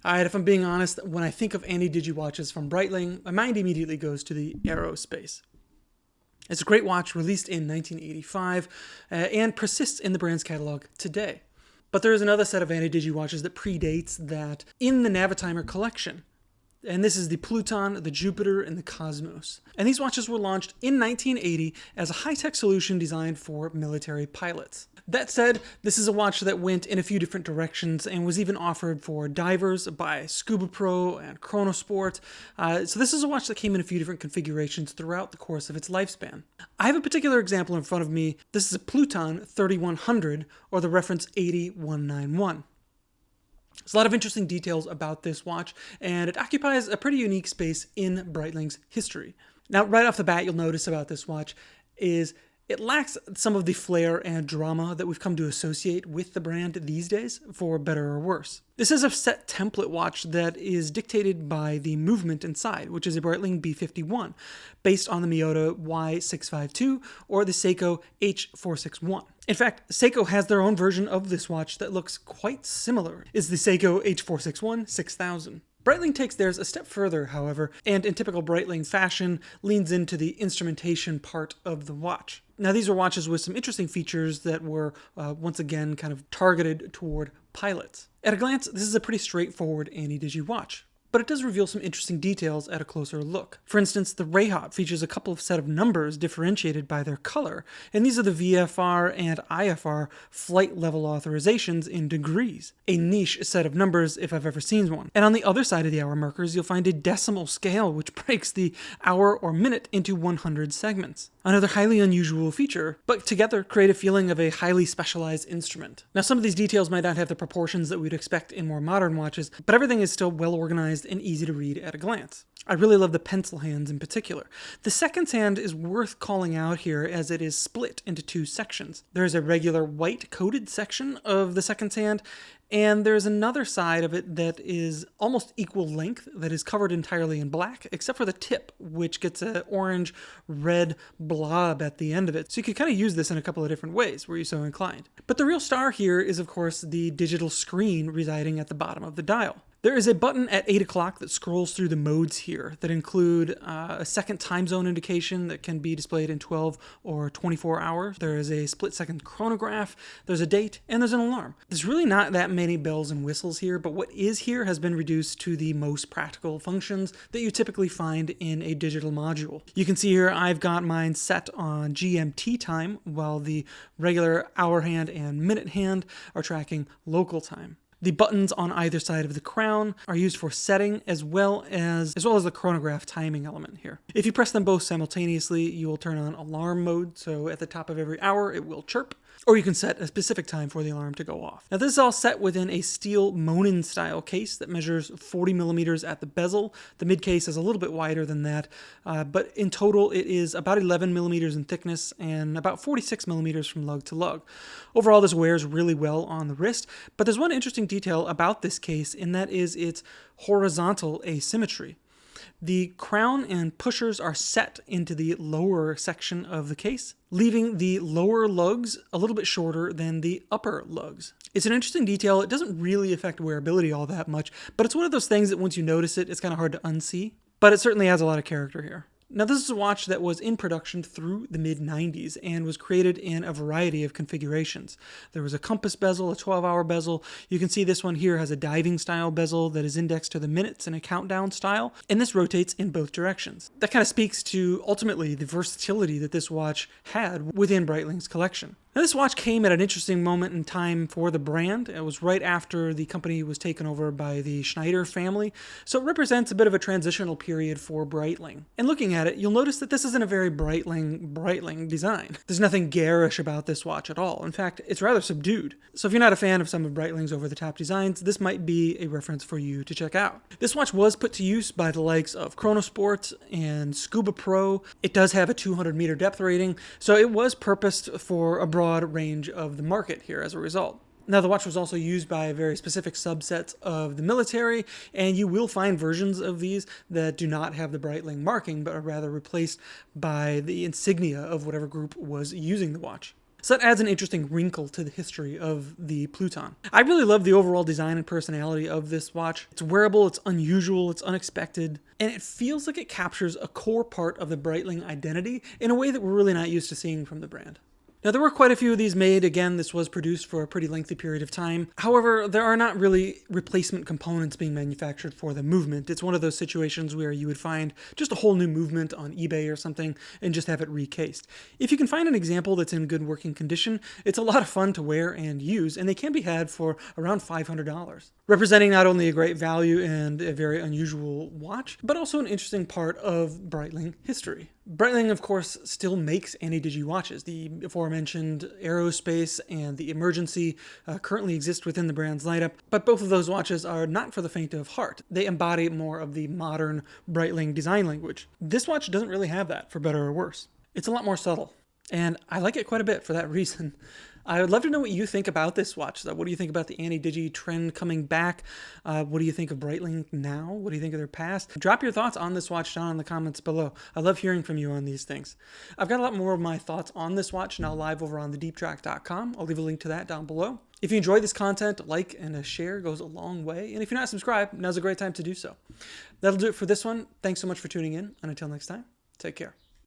Alright, if I'm being honest, when I think of anti-digi watches from Breitling, my mind immediately goes to the Aerospace. It's a great watch released in 1985 and persists in the brand's catalog today. But there is another set of anti-digi watches that predates that in the Navitimer collection. And this is the Pluton, the Jupiter, and the Cosmos. And these watches were launched in 1980 as a high-tech solution designed for military pilots. That said, this is a watch that went in a few different directions and was even offered for divers by Scuba Pro and Chronosport. So this is a watch that came in a few different configurations throughout the course of its lifespan. I have a particular example in front of me. This is a Pluton 3100, or the reference 80191. There's a lot of interesting details about this watch, and it occupies a pretty unique space in Breitling's history. Now, right off the bat, you'll notice about this watch is it lacks some of the flair and drama that we've come to associate with the brand these days, for better or worse. This is a set template watch that is dictated by the movement inside, which is a Breitling B51, based on the Miyota Y652 or the Seiko H461. In fact, Seiko has their own version of this watch that looks quite similar. It's the Seiko H461 6000. Breitling takes theirs a step further, however, and in typical Breitling fashion, leans into the instrumentation part of the watch. Now, these are watches with some interesting features that were, once again, kind of targeted toward pilots. At a glance, this is a pretty straightforward anti-digi watch, but it does reveal some interesting details at a closer look. For instance, the Rayhot features a couple of set of numbers differentiated by their color, and these are the VFR and IFR flight level authorizations in degrees. A niche set of numbers if I've ever seen one. And on the other side of the hour markers, you'll find a decimal scale which breaks the hour or minute into 100 segments. Another highly unusual feature, but together create a feeling of a highly specialized instrument. Now, some of these details might not have the proportions that we'd expect in more modern watches, but everything is still well organized and easy to read at a glance. I really love the pencil hands in particular. The seconds hand is worth calling out here as it is split into two sections. There's a regular white coated section of the seconds hand, and there's another side of it that is almost equal length that is covered entirely in black, except for the tip, which gets an orange-red blob at the end of it. So you could kind of use this in a couple of different ways, were you so inclined. But the real star here is, of course, the digital screen residing at the bottom of the dial. There is a button at 8 o'clock that scrolls through the modes here that include a second time zone indication that can be displayed in 12 or 24 hours. There is a split-second chronograph, there's a date, and there's an alarm. There's really not that many bells and whistles here, but what is here has been reduced to the most practical functions that you typically find in a digital module. You can see here I've got mine set on GMT time, while the regular hour hand and minute hand are tracking local time. The buttons on either side of the crown are used for setting as well as the chronograph timing element here. If you press them both simultaneously, you will turn on alarm mode, so at the top of every hour it will chirp, or you can set a specific time for the alarm to go off. Now, this is all set within a steel Monin style case that measures 40 millimeters at the bezel. The mid case is a little bit wider than that, but in total it is about 11 millimeters in thickness and about 46 millimeters from lug to lug. Overall, this wears really well on the wrist, but there's one interesting detail about this case, and that is its horizontal asymmetry. The crown and pushers are set into the lower section of the case, leaving the lower lugs a little bit shorter than the upper lugs. It's an interesting detail. It doesn't really affect wearability all that much, but it's one of those things that once you notice it, it's kind of hard to unsee. But it certainly has a lot of character here. Now, this is a watch that was in production through the mid-90s and was created in a variety of configurations. There was a compass bezel, a 12-hour bezel. You can see this one here has a diving style bezel that is indexed to the minutes and a countdown style, and this rotates in both directions. That kind of speaks to, ultimately, the versatility that this watch had within Breitling's collection. Now, this watch came at an interesting moment in time for the brand. It was right after the company was taken over by the Schneider family, so it represents a bit of a transitional period for Breitling. And looking at it, you'll notice that this isn't a very Breitling design. There's nothing garish about this watch at all. In fact, it's rather subdued. So if you're not a fan of some of Breitling's over-the-top designs, this might be a reference for you to check out. This watch was put to use by the likes of Chronosport and Scuba Pro. It does have a 200-meter depth rating, so it was purposed for a broad range of the market here as a result. Now, the watch was also used by very specific subsets of the military, and you will find versions of these that do not have the Breitling marking, but are rather replaced by the insignia of whatever group was using the watch. So that adds an interesting wrinkle to the history of the Pluton. I really love the overall design and personality of this watch. It's wearable, it's unusual, it's unexpected, and it feels like it captures a core part of the Breitling identity in a way that we're really not used to seeing from the brand. Now, there were quite a few of these made. Again, this was produced for a pretty lengthy period of time. However, there are not really replacement components being manufactured for the movement. It's one of those situations where you would find just a whole new movement on eBay or something and just have it recased. If you can find an example that's in good working condition, it's a lot of fun to wear and use, and they can be had for around $500, representing not only a great value and a very unusual watch, but also an interesting part of Breitling history. Breitling, of course, still makes anti-digi watches. The aforementioned Aerospace and the Emergency currently exist within the brand's lineup, but both of those watches are not for the faint of heart. They embody more of the modern Breitling design language. This watch doesn't really have that, for better or worse. It's a lot more subtle, and I like it quite a bit for that reason. I would love to know what you think about this watch. What do you think about the anti-digi trend coming back? What do you think of Breitling now? What do you think of their past? Drop your thoughts on this watch down in the comments below. I love hearing from you on these things. I've got a lot more of my thoughts on this watch now live over on thedeeptrack.com. I'll leave a link to that down below. If you enjoy this content, a like and a share goes a long way. And if you're not subscribed, now's a great time to do so. That'll do it for this one. Thanks so much for tuning in. And until next time, take care.